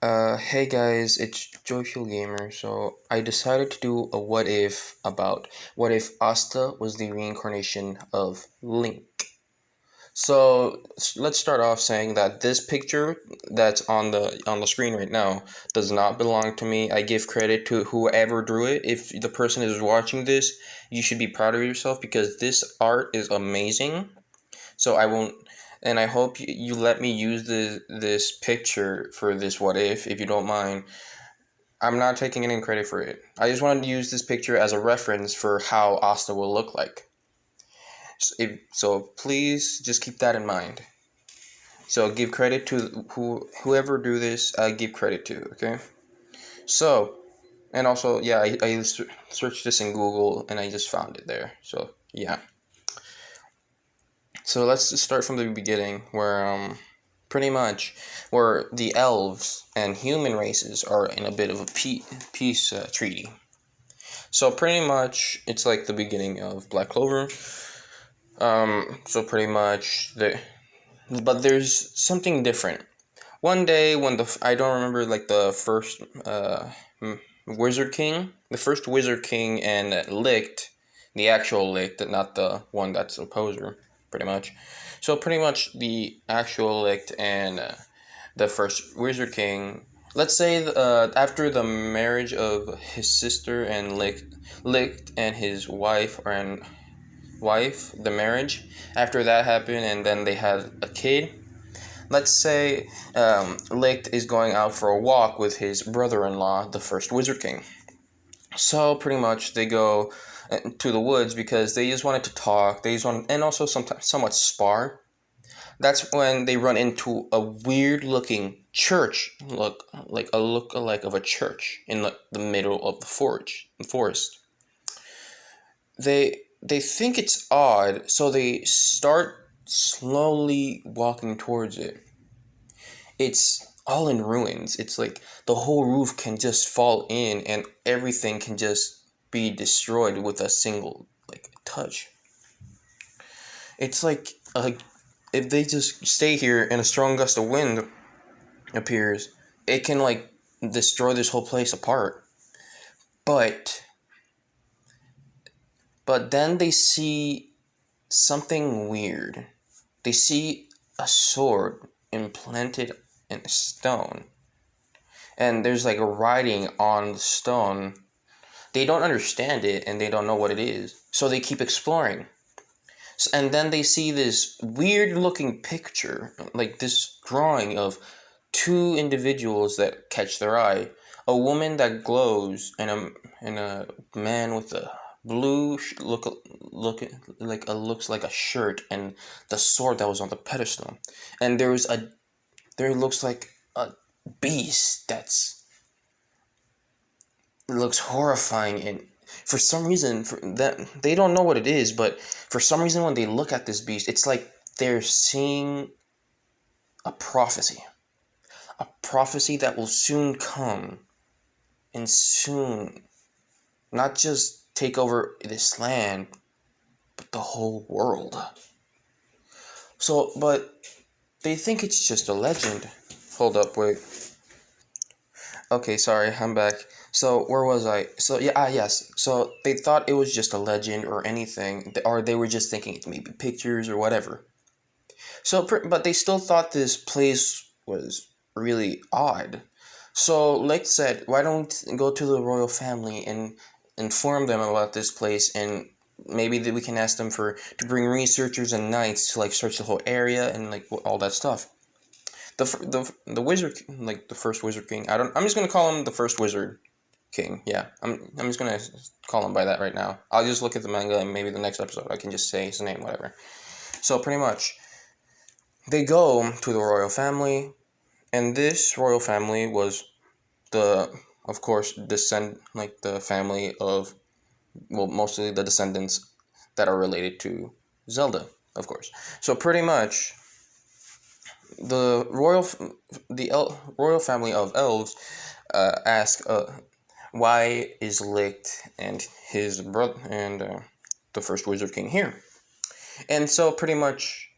Hey guys, it's Joyful Gamer. So I decided to do a what if about what if Asta was the reincarnation of Link. So let's start off saying that this picture that's on the screen right now does not belong to me. I give credit to whoever drew it. If the person is watching this, you should be proud of yourself because this art is amazing. So I won't, and I hope you let me use this picture for this what if you don't mind. I'm not taking any credit for it. I just wanted to use this picture as a reference for how Asta will look like. So please just keep that in mind. So give credit to whoever do this. I give credit to. Okay. So and also yeah, I searched this in Google and I just found it there. So yeah. So let's just start from the beginning, where pretty much where the elves and human races are in a bit of a peace treaty. So pretty much it's like the beginning of Black Clover. So pretty much but there's something different. One day when I don't remember like the first Wizard King, the first Wizard King and Licht, the actual Licht, not the one that's a poser, pretty much. So pretty much the actual Licht and the first Wizard King. Let's say after the marriage of his sister and Licht and his wife the marriage. After that happened, and then they had a kid. Let's say Licht is going out for a walk with his brother-in-law, the first Wizard King. So pretty much they go to the woods because they just wanted to talk. They just want, and also somewhat spar. That's when they run into a weird-looking church, look alike of a church in the middle of the forest. They think it's odd, so they start slowly walking towards it. It's all in ruins. It's like the whole roof can just fall in and everything can just be destroyed with a single like touch. It's like if they just stay here and a strong gust of wind appears, it can like destroy this whole place apart. But then they see something weird. They see a sword implanted in a stone. And there's like a writing on the stone. They don't understand it and they don't know what it is. So they keep exploring. And then they see this weird looking picture, like this drawing of two individuals that catch their eye. A woman that glows and a man with a blue look like looks like a shirt and the sword that was on the pedestal. And there looks like a beast that's looks horrifying, and for some reason for that they don't know what it is, but for some reason when they look at this beast, it's like they're seeing a prophecy, that will soon come and soon not just take over this land but the whole world. So but they think it's just a legend. Hold up, wait. Okay, sorry, I'm back. So where was I? So yeah, yes. So they thought it was just a legend or anything, or they were just thinking it may be pictures or whatever. So, but they still thought this place was really odd. So Lake said, "Why don't we go to the royal family and inform them about this place, and maybe that we can ask them to bring researchers and knights to like search the whole area and like all that stuff." The wizard, like the first Wizard King. I'm just gonna call him the first Wizard King. Yeah, I'm just gonna call him by that right now. I'll just look at the manga and maybe the next episode I can just say his name, whatever. So pretty much, they go to the royal family, and this royal family was of course, the family of, well, mostly the descendants that are related to Zelda, of course. So pretty much, the royal family of elves ask why is Licht and his brother and the first Wizard King here? And so pretty much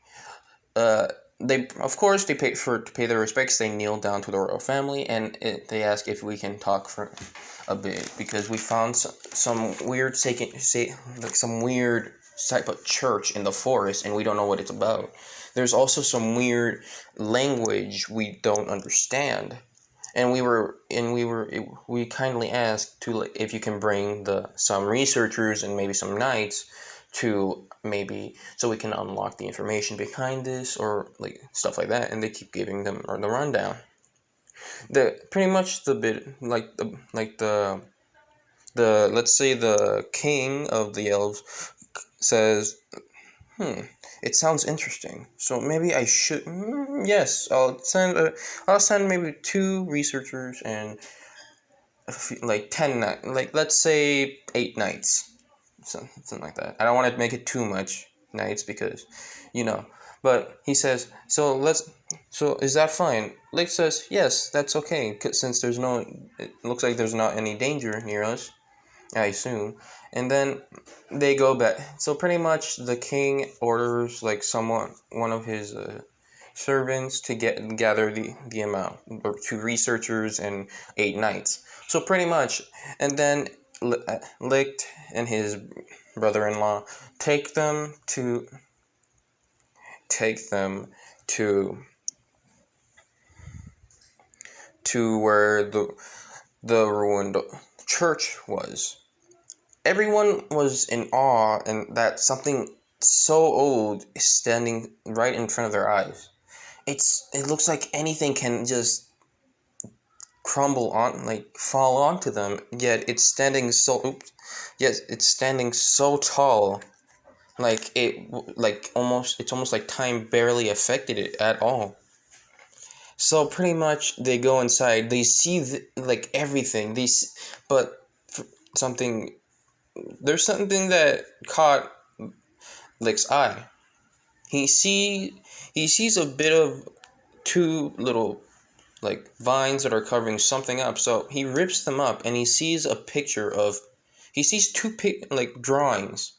they, of course, they pay to pay their respects. They kneel down to the royal family, and they ask if we can talk for a bit, because we found some weird like some weird type of church in the forest, and we don't know what it's about. There's also some weird language we don't understand, and we kindly asked to, like, if you can bring some researchers and maybe some knights to, maybe, so we can unlock the information behind this, or like stuff like that. And they keep giving them the rundown. The pretty much the bit, the let's say the king of the elves says, it sounds interesting, so maybe I should, yes, I'll send maybe 2 researchers and like 10 like, let's say 8 knights, something like that. I don't want to make it too much knights, because, you know. But he says, so is that fine? Lake says, yes, that's okay, since it looks like there's not any danger near us, I assume. And then they go back. So pretty much the king orders, like, one of his servants to gather the amount, or 2 researchers and 8 knights. So pretty much, and then Licht and his brother-in-law take them to where the ruined church was. Everyone was in awe, and that something so old is standing right in front of their eyes. It looks like anything can just crumble on, like, fall onto them, yet it's standing so tall, like it's almost like time barely affected it at all. So pretty much they go inside, they see like everything, but something there's something that caught Lick's eye. He sees a bit of 2 little, like, vines that are covering something up. So he rips them up, and he sees 2 like drawings,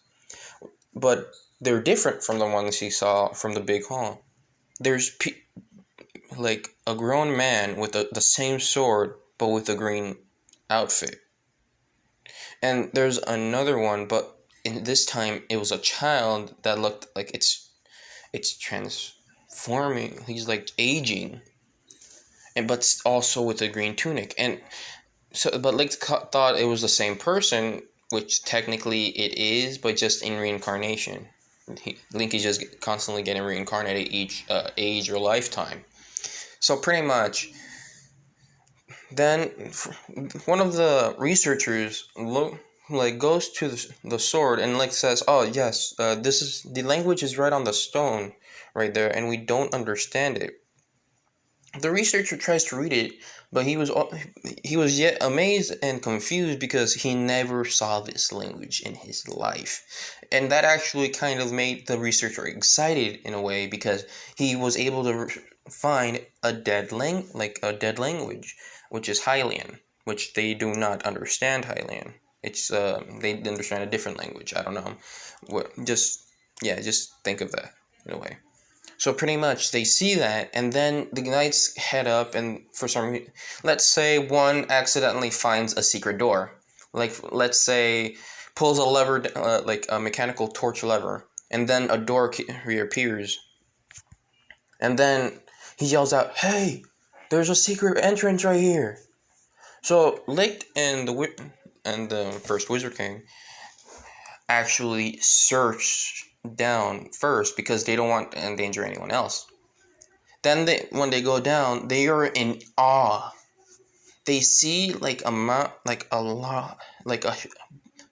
but they're different from the ones he saw from the big hall. There's like a grown man with the same sword, but with a green outfit. And there's another one, but in this time it was a child that looked like it's transforming. He's like aging, and but also with a green tunic. And so, but Link thought it was the same person, which technically it is, but just in reincarnation. Link is just constantly getting reincarnated each age or lifetime. So pretty much, then one of the researchers goes to the sword and says, "Oh yes, this is the language is right on the stone, right there, and we don't understand it." The researcher tries to read it, but he was yet amazed and confused, because he never saw this language in his life. And that actually kind of made the researcher excited in a way, because he was able to find a dead language, which is Hylian, which they do not understand Hylian. It's they understand a different language. I don't know. Just think of that in a way. So pretty much they see that, and then the knights head up, and for some reason, let's say one accidentally finds a secret door. Like, let's say, pulls a lever, like a mechanical torch lever, and then a door reappears. And then he yells out, "Hey, there's a secret entrance right here." So Licht and the first Wizard King actually search down first, because they don't want to endanger anyone else. Then when they go down, they are in awe. They see like a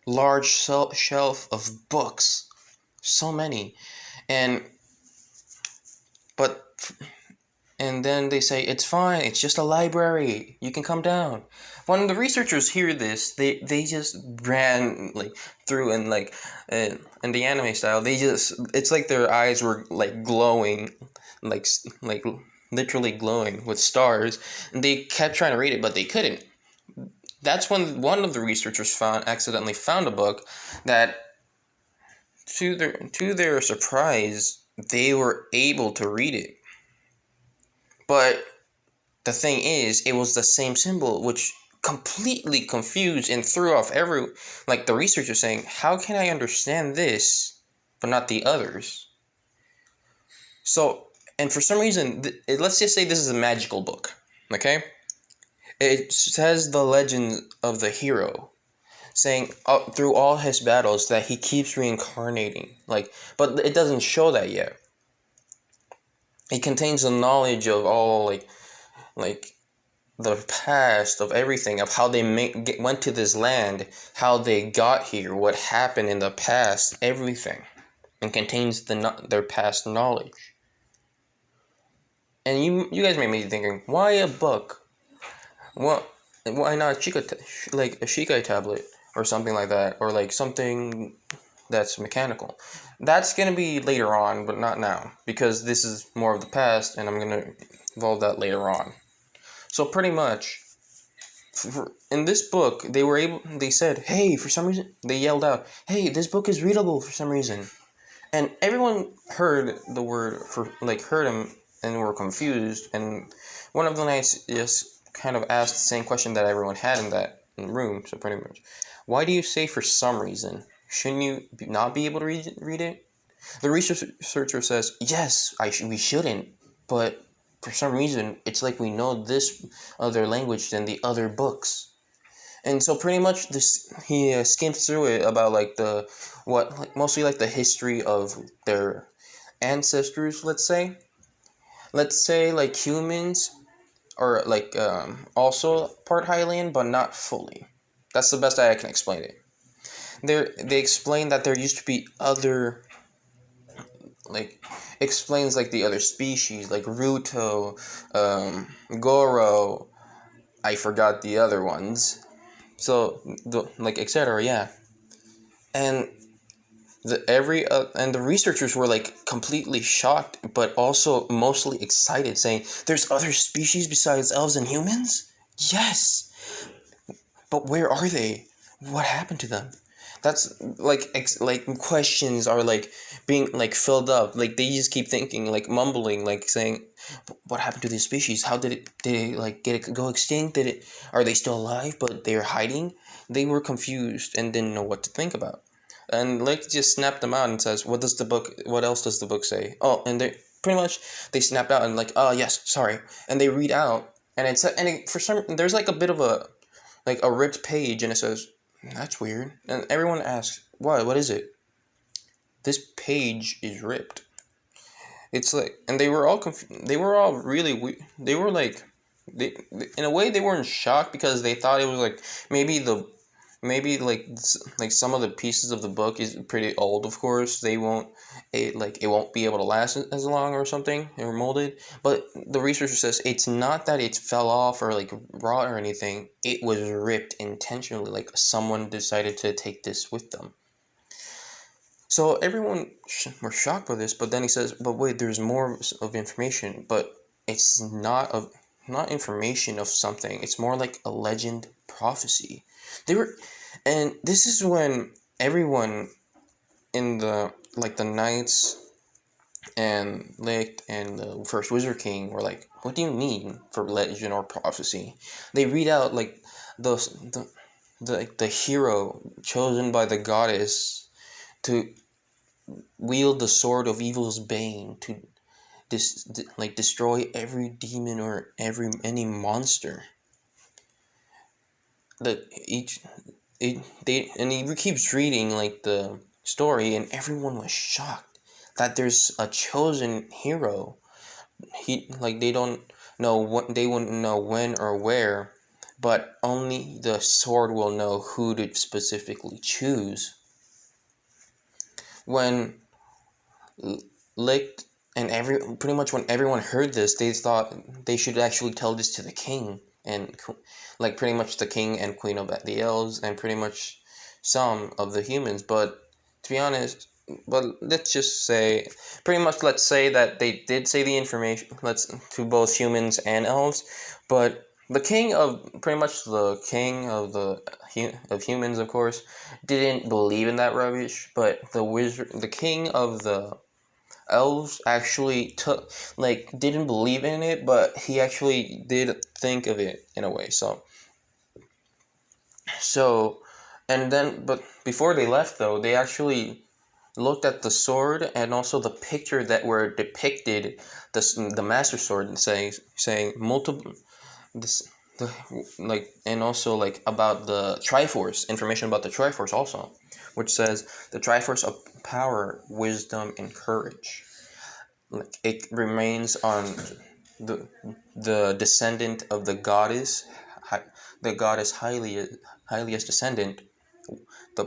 large shelf of books, so many, and then they say, "It's fine. It's just a library. You can come down." When the researchers hear this, they just ran through, and in the anime style, it's like their eyes were glowing, like literally glowing with stars, and they kept trying to read it, but they couldn't. That's when one of the researchers accidentally found a book that, to their surprise, they were able to read it. But the thing is, it was the same symbol, which completely confused and threw off like the researcher saying, how can I understand this but not the others? So, and for some reason, let's just say this is a magical book, okay? It says the legend of the hero, saying through all his battles that he keeps reincarnating, like, but it doesn't show that yet. It contains the knowledge of all, like the past of everything, of how they went to this land, how they got here, what happened in the past, everything, and contains their past knowledge. And you guys may be thinking, why a book? Why not a Shikai tablet or something like that, or like something that's mechanical? That's gonna be later on, but not now, because this is more of the past, and I'm gonna involve that later on. So pretty much, in this book, they said, hey, for some reason, they yelled out, hey, this book is readable for some reason. And everyone heard the word, heard him and were confused. And one of the knights just kind of asked the same question that everyone had in that room. So pretty much, why do you say for some reason? Shouldn't you not be able to read it? The researcher says, yes, we shouldn't, but for some reason, it's like we know this other language than the other books. And so pretty much he skimmed through it about mostly like the history of their ancestors, let's say. Let's say like humans are like also part Hylian, but not fully. That's the best way I can explain it. They explain that there used to be other, like, explains like the other species, like Ruto, Goro, I forgot the other ones. So like etc. Yeah, and the researchers were like completely shocked, but also mostly excited, saying, "There's other species besides elves and humans? Yes, but where are they? What happened to them?" That's like questions are like being like filled up. Like they just keep thinking, like mumbling, like saying, "What happened to these species? How did they like go extinct? Are they still alive? But they're hiding." They were confused and didn't know what to think about. And Lake just snapped them out and says, "What else does the book say?" Oh, and they snapped out and like, "Oh yes, sorry." And they read out, and there's like a bit of a ripped page, and it says, "That's weird." And everyone asks, What is it?" This page is ripped. It's like, and they were all they were all really they were like, in a way they were in shock, because they thought it was like maybe like some of the pieces of the book is pretty old. Of course, it won't be able to last as long or something. They were molded, but the researcher says it's not that it fell off or like rot or anything. It was ripped intentionally, like someone decided to take this with them. So everyone were shocked by this, but then he says, "But wait, there's more of information, but it's not information of something. It's more like a legend prophecy." And this is when everyone in the knights and Licht and the first Wizard King were like, "What do you mean for legend or prophecy?" They read out like the hero chosen by the goddess to wield the sword of evil's bane to destroy every demon or any monster. That he keeps reading like the story, and everyone was shocked that there's a chosen hero. They don't know they wouldn't know when or where, but only the sword will know who to specifically choose. When Licht and pretty much when everyone heard this, they thought they should actually tell this to the king, and like pretty much the king and queen of the elves, and pretty much some of the humans. But to be honest, let's say that they did say the information to both humans and elves, but the king of humans, of course, didn't believe in that rubbish. But the king of the elves actually took, like, didn't believe in it, but he actually did think of it in a way. So, and then, but before they left, though, they actually looked at the sword and also the picture that were depicted, the master sword, and saying multiple, this, the, like, and also, like, about the Triforce, information about the Triforce also, which says the Triforce of power, wisdom, and courage. Like, it remains on the the descendant of the goddess, the goddess Hylia's descendant, the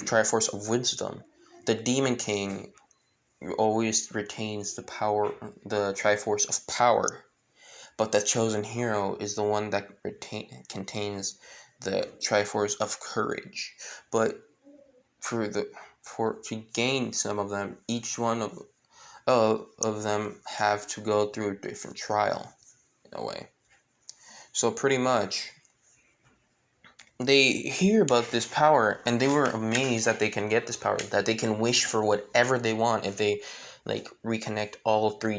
Triforce of wisdom. The demon king always retains the power, the Triforce of power, but the chosen hero is the one that contains the Triforce of courage. But for to gain some of them, each one of them have to go through a different trial in a way. So pretty much, they hear about this power and they were amazed that they can get this power, that they can wish for whatever they want if they, like, reconnect all the three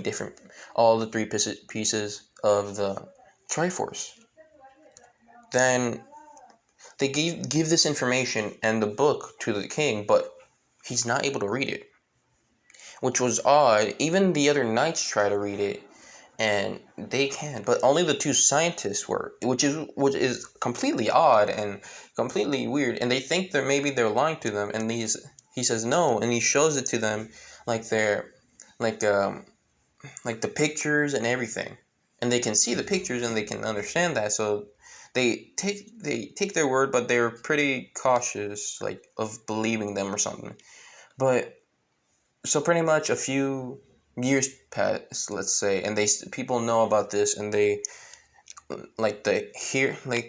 pieces of the Triforce. Then they give this information and the book to the king, but he's not able to read it, which was odd. Even the other knights try to read it, and they can, but only the two scientists were, which is completely odd and completely weird. And they think that maybe they're lying to them, and he says no, and he shows it to them, like they're like like the pictures and everything, and they can see the pictures and they can understand that. So they take their word, but they're pretty cautious, like, of believing them or something. But so pretty much a few years pass, let's say, and people know about this, and they, like,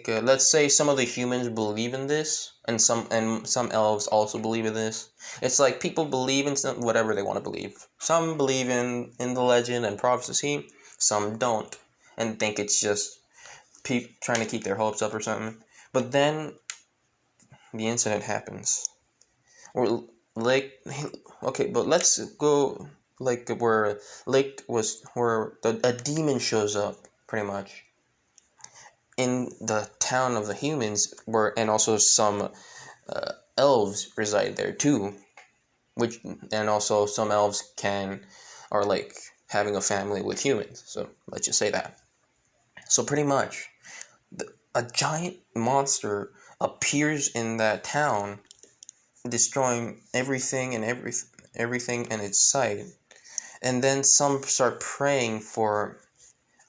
let's say some of the humans believe in this, and some elves also believe in this. It's like people believe in whatever they want to believe. Some believe in the legend and prophecy, some don't, and think it's just trying to keep their hopes up or something. But then the incident happens. Or, like, okay, but let's go, like, where a demon shows up, pretty much, in the town of the humans, and also some elves reside there too, which, and also some elves are, like, having a family with humans. So let's just say that. So pretty much, a giant monster appears in that town, destroying everything in its sight. And then some start praying for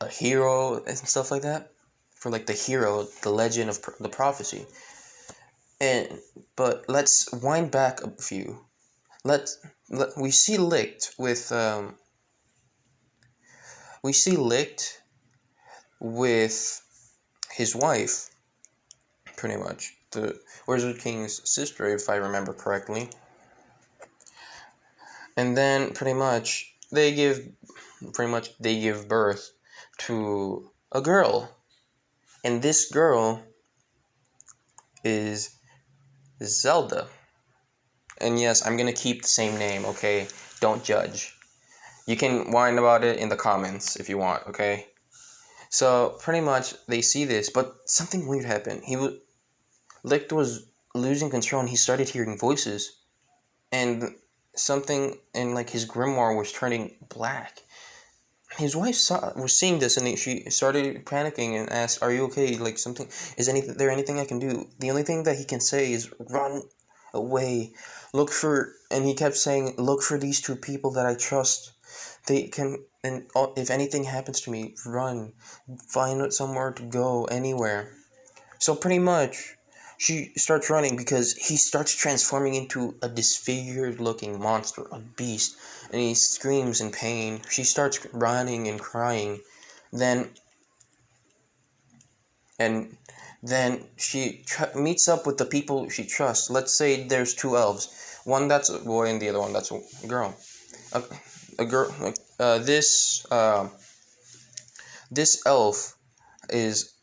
a hero and stuff like that, for, like, the hero, the legend of the prophecy. But let's wind back a few. We see Licht with his wife, pretty much, the Wizard King's sister, if I remember correctly. And then pretty much they give birth to a girl, and this girl is Zelda. And yes, I'm gonna keep the same name, okay? Don't judge. You can whine about it in the comments if you want, okay? So pretty much they see this, but something weird happened. Licht was losing control, and he started hearing voices, and something in, like, his grimoire was turning black. His wife was seeing this, and she started panicking and asked, "Are you okay? Like, something? Is there anything I can do?" The only thing that he can say is, "Run away, and he kept saying, "Look for these two people that I trust. They can, and if anything happens to me, run, find somewhere to go, anywhere." So pretty much, she starts running because he starts transforming into a disfigured looking monster, a beast, and he screams in pain. She starts running and crying. Then and then she meets up with the people she trusts. Let's say there's two elves. One that's a boy and the other one that's a girl. A girl. This elf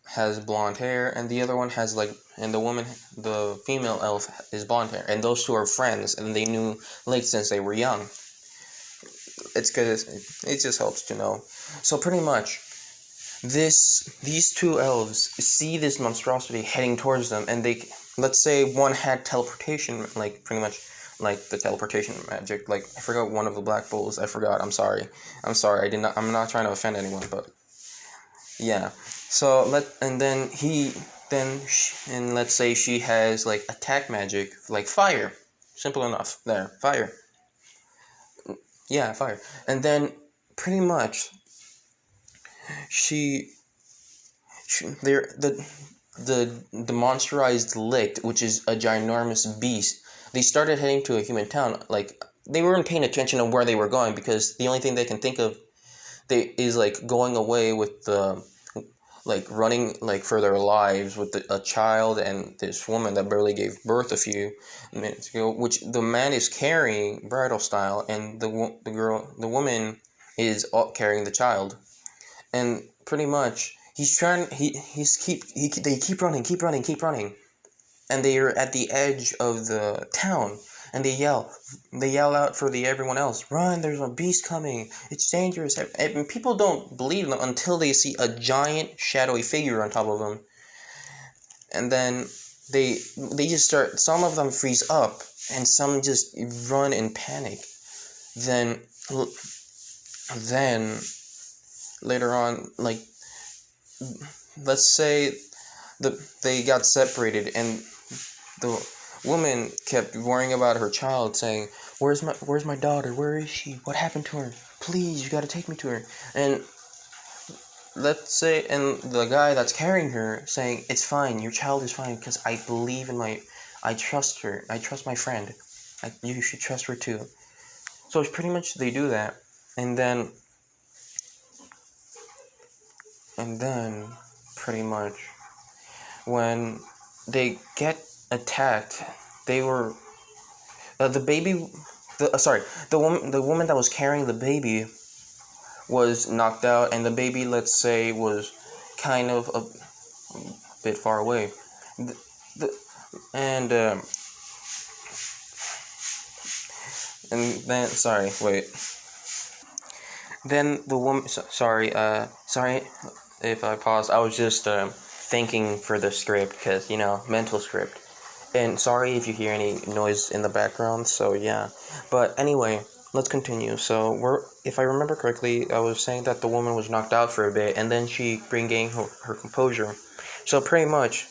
has blonde hair, and the other one has, like, and the female elf is blonde hair, and those two are friends, and they knew Lake since they were young. it's good. It just helps to know. So pretty much, these two elves see this monstrosity heading towards them, and they, let's say one had teleportation, like pretty much like the teleportation magic. Like I forgot one of the black bulls. I forgot. I'm sorry. I'm sorry. I did not. I'm not trying to offend anyone, but yeah. So and let's say she has like attack magic, like fire. Simple enough. There, fire. Yeah, fire. And then pretty much she, there the monsterized licked, which is a ginormous beast. They started heading to a human town. Like they weren't paying attention to where they were going because the only thing they can think of is like going away with the, like running like for their lives with a child and this woman that barely gave birth a few minutes ago, which the man is carrying bridal style, and the woman is carrying the child, and pretty much he's trying they keep running, and they are at the edge of the town, and they yell out for everyone else, run, there's a beast coming, it's dangerous, and people don't believe them until they see a giant shadowy figure on top of them, and then they just start, some of them freeze up and some just run in panic. then then later on, like, let's say they got separated, and the woman kept worrying about her child, saying, where's my daughter? Where is she? What happened to her? Please, you gotta take me to her." And let's say, and the guy that's carrying her saying, "It's fine, your child is fine, because I believe in I trust her. I trust my friend. You should trust her too." So it's pretty much they do that, and then pretty much when they get attacked, they were the baby. The woman that was carrying the baby was knocked out, and the baby, let's say, was kind of a bit far away. The, the, and then, sorry, wait. Then the woman, sorry if I paused. I was just thinking for the script, because mental script. And sorry if you hear any noise in the background. So yeah, but anyway, let's continue. So if I remember correctly, I was saying that the woman was knocked out for a bit, and then she regained her composure. So pretty much,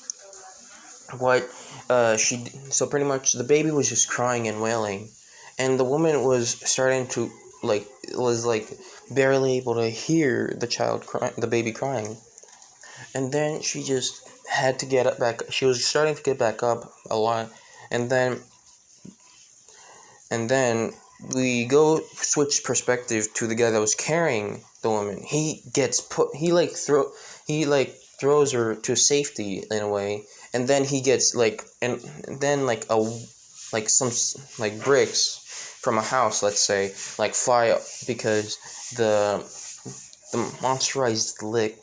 what so pretty much the baby was just crying and wailing, and the woman was starting to, like, was like barely able to hear the baby crying, and then she just had to get up back. She was starting to get back up a lot, and then we go switch perspective to the guy that was carrying the woman. He throws her to safety in a way, and then he gets and then some bricks from a house, let's say, fly up, because the monsterized lick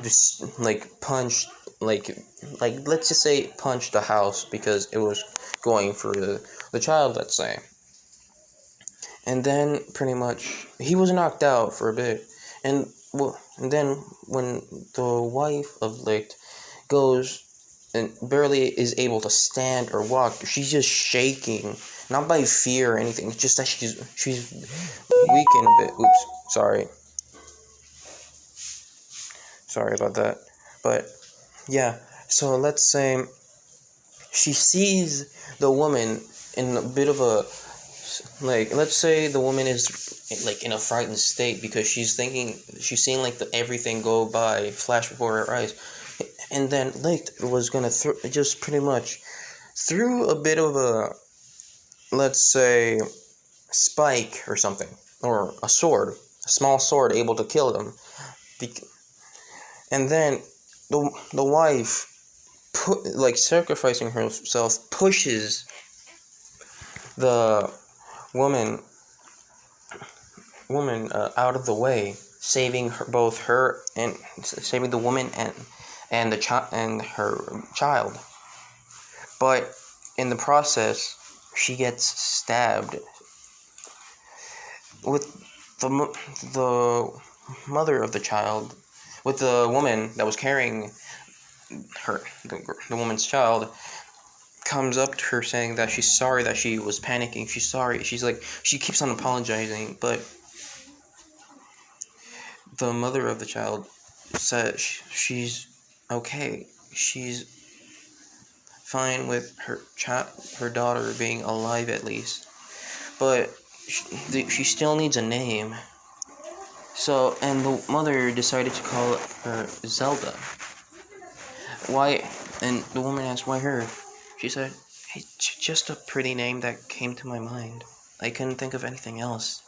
just punched, let's just say punched the house, because it was going for the child, let's say. And then pretty much he was knocked out for a bit, and then when the wife of Licht goes and barely is able to stand or walk, she's just shaking, not by fear or anything. It's just that she's weakened a bit. Oops, sorry about that. But yeah, so let's say she sees the woman in a bit of a, let's say the woman is in a frightened state, because she's seeing everything go by, flash before her eyes, and then Licht was gonna just pretty much threw a bit of a, let's say, spike or something, or a small sword able to kill them, and then the wife sacrificing herself, pushes the woman out of the way, saving saving the woman and and her child. But in the process, she gets stabbed with the mother of the child, with the woman that was carrying the woman's child, comes up to her saying that she's sorry, that she was panicking. She's sorry. She's like, she keeps on apologizing, but the mother of the child said she's okay. She's fine with her daughter being alive at least, but she still needs a name. So, and the mother decided to call her Zelda. Why? And the woman asked, why her? She said, it's just a pretty name that came to my mind. I couldn't think of anything else.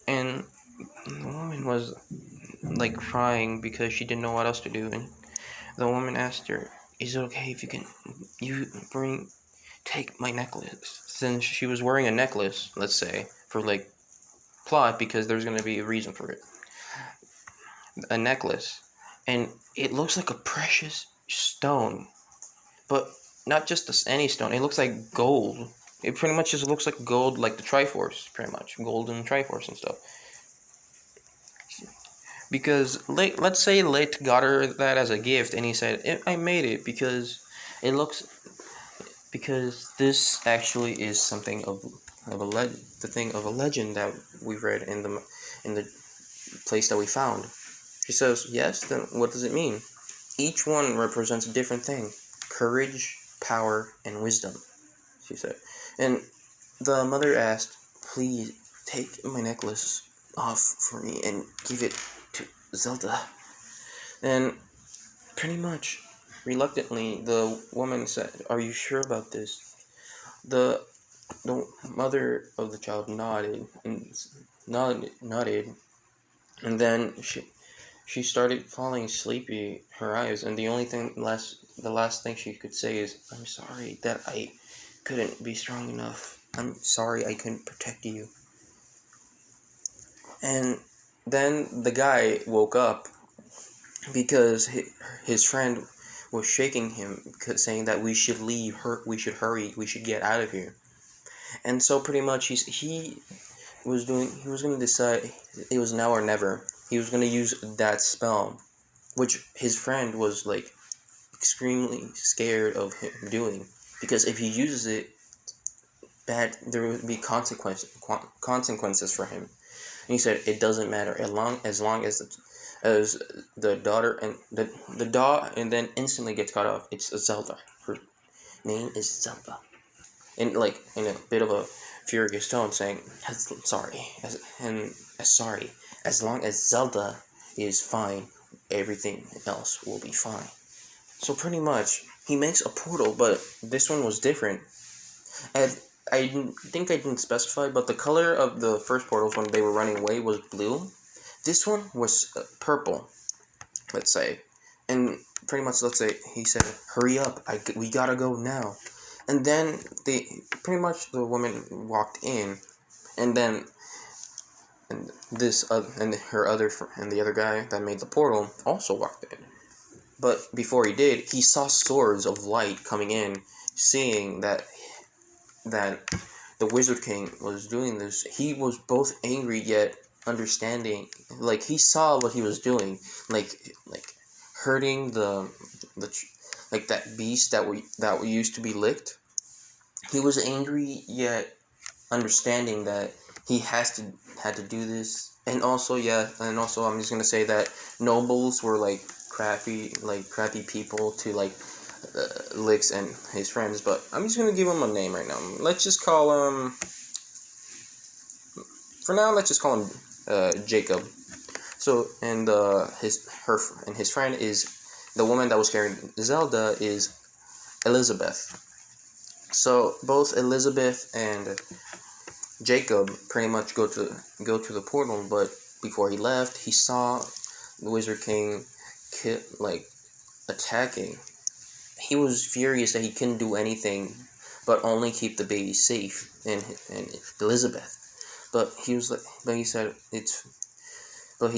And the woman was like crying because she didn't know what else to do. And the woman asked her, is it okay if take my necklace? Since she was wearing a necklace, let's say, for like plot, because there's going to be a reason for it. A necklace. And it looks like a precious stone. But not just any stone. It looks like gold. It pretty much just looks like gold, like the Triforce, pretty much. Golden Triforce and stuff. Because let's say Lit got her that as a gift, and he said, I made it because it looks... Because this actually is something of a legend that we read in the place that we found. She says, yes, then what does it mean? Each one represents a different thing. Courage, power, and wisdom, she said. And the mother asked, please take my necklace off for me and give it to Zelda. And pretty much, reluctantly, the woman said, are you sure about this? The mother of the child nodded, and then she started falling sleepy, her eyes, and the last thing she could say is, I'm sorry that I couldn't be strong enough. I'm sorry I couldn't protect you. And then the guy woke up because his friend was shaking him, saying that we should leave, we should hurry, we should get out of here. And so pretty much he was going to decide it was now or never. He was going to use that spell, which his friend was like extremely scared of him doing, because if he uses it, there would be consequences for him. And he said it doesn't matter as long as the daughter and the dog, and then instantly gets cut off. It's Zelda. Her name is Zelda, and like in a bit of a furious tone, saying, sorry, as long as Zelda is fine, everything else will be fine. So pretty much, he makes a portal, but this one was different. And I didn't specify, but the color of the first portals when they were running away was blue. This one was purple, let's say. And pretty much, let's say, he said, hurry up, we gotta go now. And then the woman walked in, and then and the other guy that made the portal also walked in. But before he did, he saw swords of light coming in, seeing that the Wizard King was doing this. He was both angry yet understanding. Like, he saw what he was doing, like hurting the that beast that used to be licked. He was angry yet understanding that he had to do this. And also I'm just gonna say that nobles were like crappy people to Licks and his friends, but I'm just gonna give him a name right now. Let's just call him, for now, Jacob. So, and his friend is the woman that was carrying Zelda is Elizabeth. So both Elizabeth and Jacob pretty much go to the portal, but before he left, he saw the Wizard King attacking. He was furious that he couldn't do anything but only keep the baby safe and Elizabeth. But he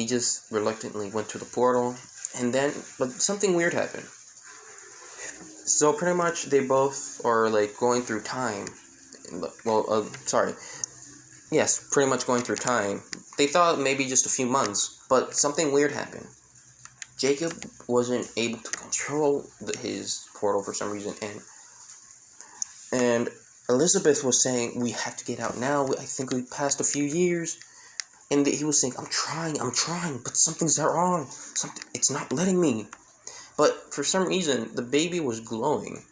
just reluctantly went to the portal, and then something weird happened. So pretty much they both are like going through time. yes, pretty much going through time. They thought maybe just a few months, but something weird happened. Jacob wasn't able to control his portal for some reason, and Elizabeth was saying, "We have to get out now. I think we passed a few years." And he was saying, I'm trying, but something's wrong. It's not letting me." But for some reason, the baby was glowing.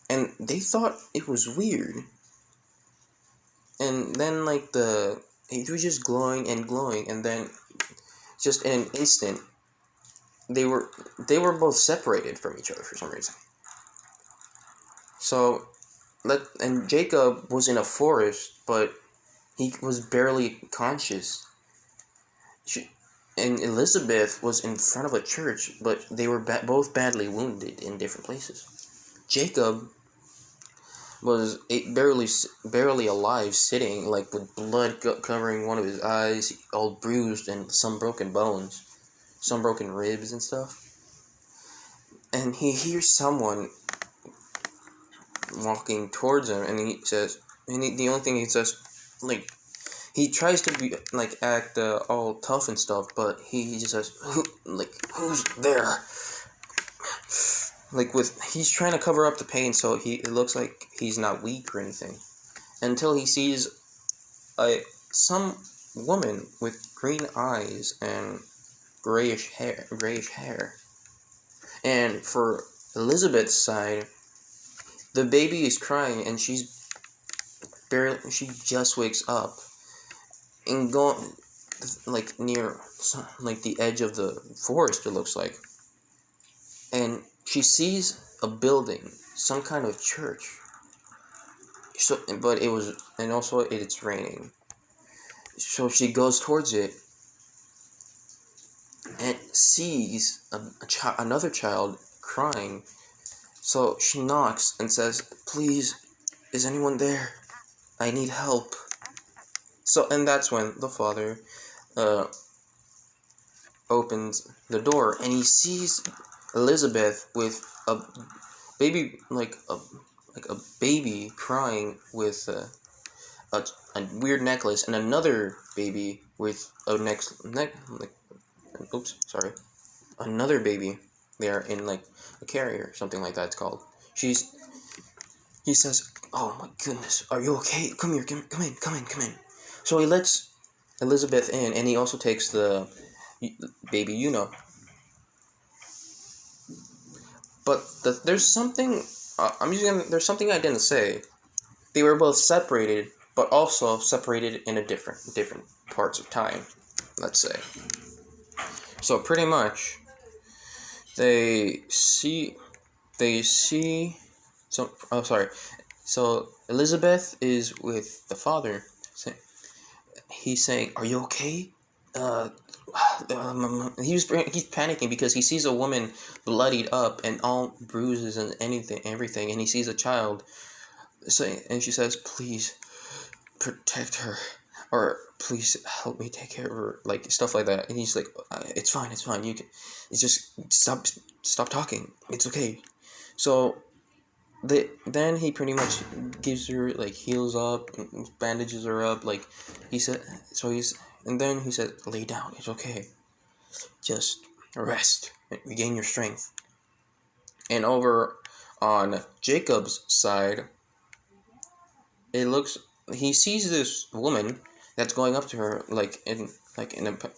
And they thought it was weird. And then, it was just glowing and glowing. And then, just in an instant, they were both separated from each other for some reason. So, and Jacob was in a forest, but he was barely conscious. And Elizabeth was in front of a church, but they were both badly wounded in different places. Jacob was barely alive, sitting with blood covering one of his eyes, all bruised, and some broken bones, some broken ribs and stuff. And he hears someone walking towards him, and he says, the only thing he says, he tries to be act all tough and stuff, but he just says, who's there? He's trying to cover up the pain, so it looks like he's not weak or anything, until he sees some woman with green eyes and grayish hair. And for Elizabeth's side, the baby is crying, and she just wakes up and going near the edge of the forest, it looks like, and she sees a building, some kind of church. So, but it's raining. So she goes towards it and sees another child crying. So she knocks and says, "Please, is anyone there? I need help." So, and that's when the father opens the door, and he sees Elizabeth with a baby, a baby crying with a weird necklace, and another baby with another baby there in a carrier, something like that it's called. He says, "Oh my goodness, are you okay? Come here, come in." So he lets Elizabeth in, and he also takes the baby, But there's something there's something I didn't say. They were both separated, but also separated in a different parts of time, let's say. So pretty much, they see. So Elizabeth is with the father. He's saying, "Are you okay?" He's panicking because he sees a woman bloodied up and all bruises and everything, and he sees a child. And she says, "Please protect her, or please help me take care of her," stuff like that. And he's like, "It's fine. You can. It's just stop talking. It's okay." So then he pretty much gives her heals up, bandages her up. And then he said, "Lay down. It's okay. Just rest and regain your strength." And over on Jacob's side, he sees this woman that's going up to her in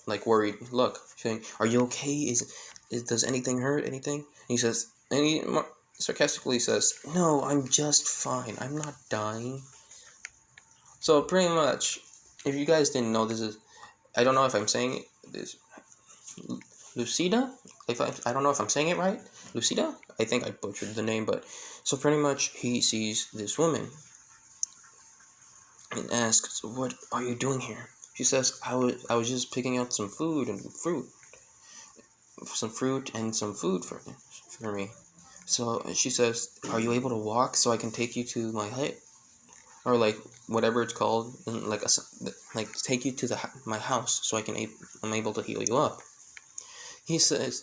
a worried look, saying, "Are you okay? Does anything hurt? Anything?" And he says, and he sarcastically says, "No, I'm just fine. I'm not dying." So pretty much, if you guys didn't know, I don't know if I'm saying it, this Lucida. I don't know if I'm saying it right. Lucida. I think I butchered the name, but so pretty much he sees this woman and asks, "What are you doing here?" She says, I was just picking out some fruit and some food for me." So she says, "Are you able to walk so I can take you to my hut, or whatever it's called, and take you to my house so I'm able to heal you up?" He says,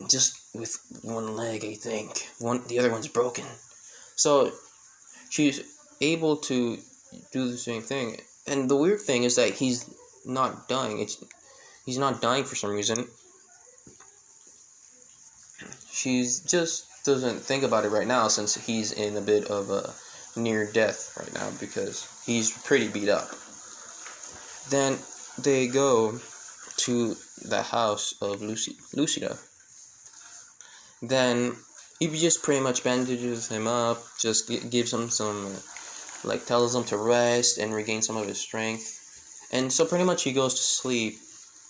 "Just with one leg, I think. The other one's broken." So she's able to do the same thing. And the weird thing is that he's not dying. He's not dying for some reason. She just doesn't think about it right now since he's in a bit of a near death right now because he's pretty beat up. Then they go to the house of Lucida. Then he just pretty much bandages him up, just gives him some, like tells him to rest and regain some of his strength. And so pretty much he goes to sleep,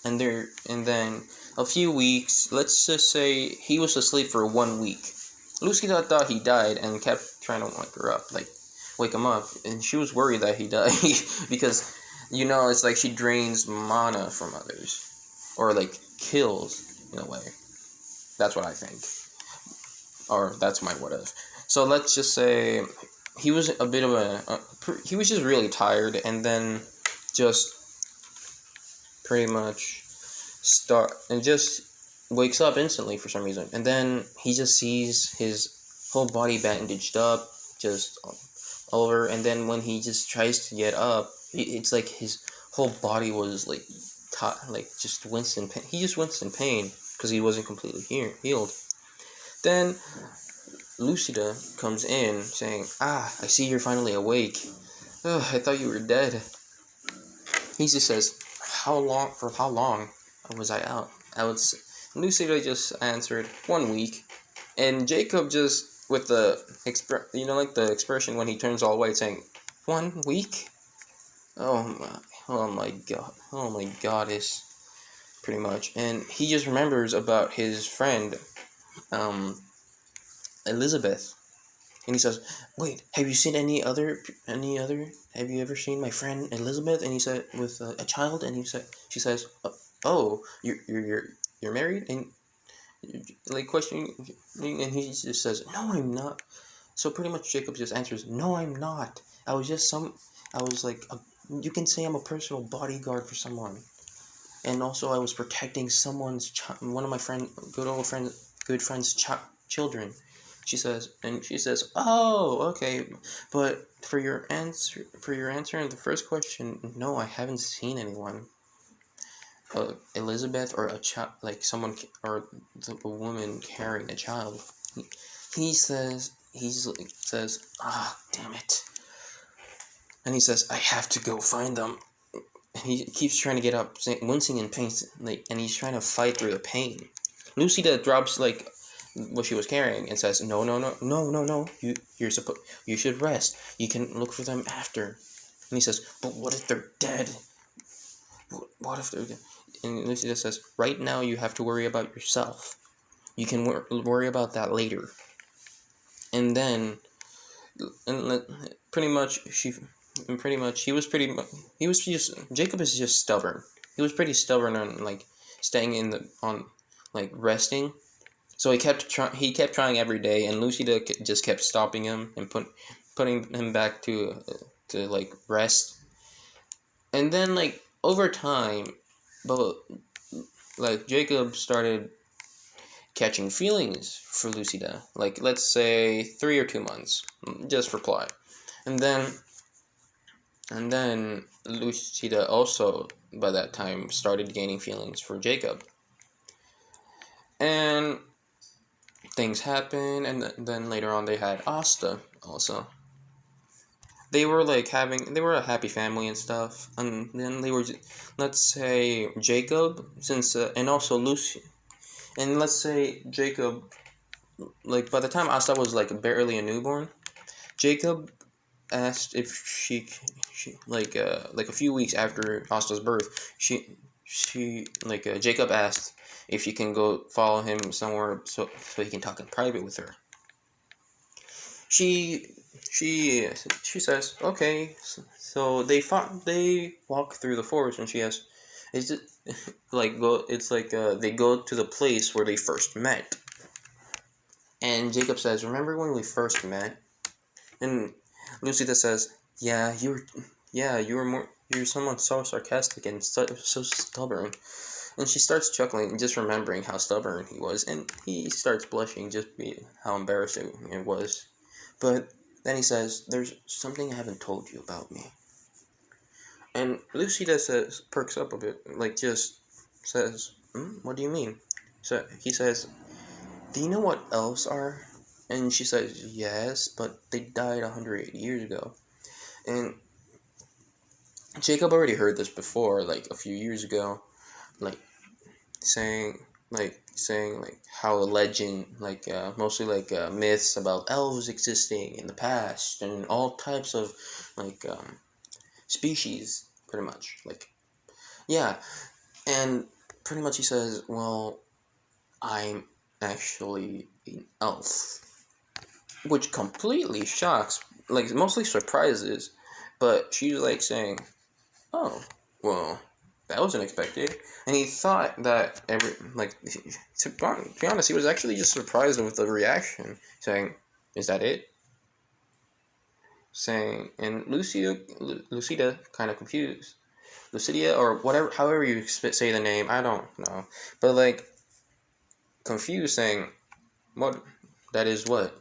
and then a few weeks, let's just say he was asleep for 1 week. Lucida thought he died and kept trying to wake him up, and she was worried that he died because, it's like she drains mana from others, or like kills in a way. That's what I think, or that's my what if. So let's just say he was a bit of he was just really tired, and then just pretty much just wakes up instantly for some reason, and then he just sees his whole body bandaged up, just over, and then when he just tries to get up, it's like his whole body was like just winced in pain. He just winced in pain because he wasn't completely healed. Then Lucida comes in saying, I see you're finally awake. I thought you were dead. He just says, for how long was I out? Lucida just answered, 1 week. And Jacob just, with the, like the expression when he turns all white saying, 1 week? Oh my goddess, pretty much. And he just remembers about his friend, Elizabeth. And he says, wait, have you seen any other, have you ever seen my friend Elizabeth? And he said, with a child? And she says, oh, you're married? And like questioning, and he just says, no, I'm not. So pretty much Jacob just answers, no, I'm not. You can say I'm a personal bodyguard for someone. And also I was protecting one of my good friend's children. She says, oh, okay, but for your answer in the first question, no, I haven't seen anyone. Elizabeth or a child, like someone, or a woman carrying a child. He says, damn it. And he says, I have to go find them. And he keeps trying to get up, wincing in pain, and he's trying to fight through the pain. Lucida drops what she was carrying and says, no, you should rest. You can look for them after. And he says, but what if they're dead? What if they're dead? And Lucida says, right now you have to worry about yourself. You can worry about that later. And then, Jacob is just stubborn. He was pretty stubborn on staying resting. So he kept trying every day, and Lucida just kept stopping him and putting him back to rest. And then over time, but Jacob started catching feelings for Lucida, let's say 3 or 2 months, just for play. And then Lucida also by that time started gaining feelings for Jacob. And things happen, and then later on they had Asta also. They were a happy family and stuff, and then they were, let's say Jacob, and also Lucy, and let's say Jacob, by the time Asta was barely a newborn, Jacob asked if she a few weeks after Asta's birth, Jacob asked if she can go follow him somewhere so he can talk in private with her. She says, okay. So they walk through the forest, and she asks, is it they go to the place where they first met. And Jacob says, remember when we first met? And Lucida says, yeah, you're someone so sarcastic and so stubborn. And she starts chuckling, just remembering how stubborn he was, and he starts blushing, just how embarrassing it was. But Then he says, "There's something I haven't told you about me." And Lucida says, perks up a bit, like just says, "What do you mean?" So he says, "Do you know what elves are?" And she says, "Yes, but they died 180 years ago." And Jacob already heard this before, like a few years ago, like saying how a legend, mostly myths about elves existing in the past and all types of like species, pretty much, like, yeah. And pretty much he says, "Well, I'm actually an elf," which completely shocks, like mostly surprises, but she's like saying, "Oh, well, that wasn't expected." And he thought that to be honest, he was actually just surprised with the reaction, saying, "Is that it?" Saying, and Lucida, kind of confused. Lucidia, or whatever, however you say the name, I don't know. But, like, confused, saying, "What? That is what?"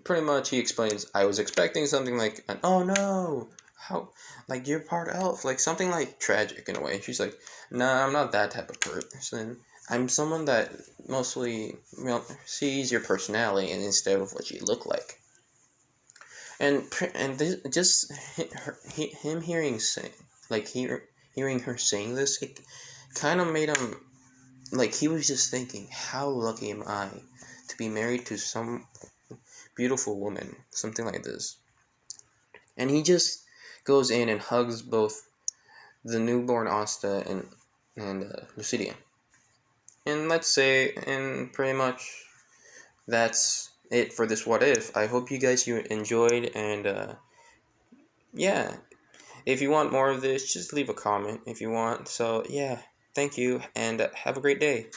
Pretty much he explains, "I was expecting something like an oh no, how, like, you're part elf, like something like tragic in a way." She's like, "Nah, I'm not that type of person. I'm someone that mostly, sees your personality and instead of what you look like." And this, just him hearing say like hearing her saying this, it kind of made him, like, he was just thinking, how lucky am I to be married to some beautiful woman, something like this. And he just goes in and hugs both the newborn Asta and Lucidia. And let's say, and pretty much that's it for this what if. I hope you enjoyed, and yeah, if you want more of this, just leave a comment if you want. So yeah, thank you, and have a great day.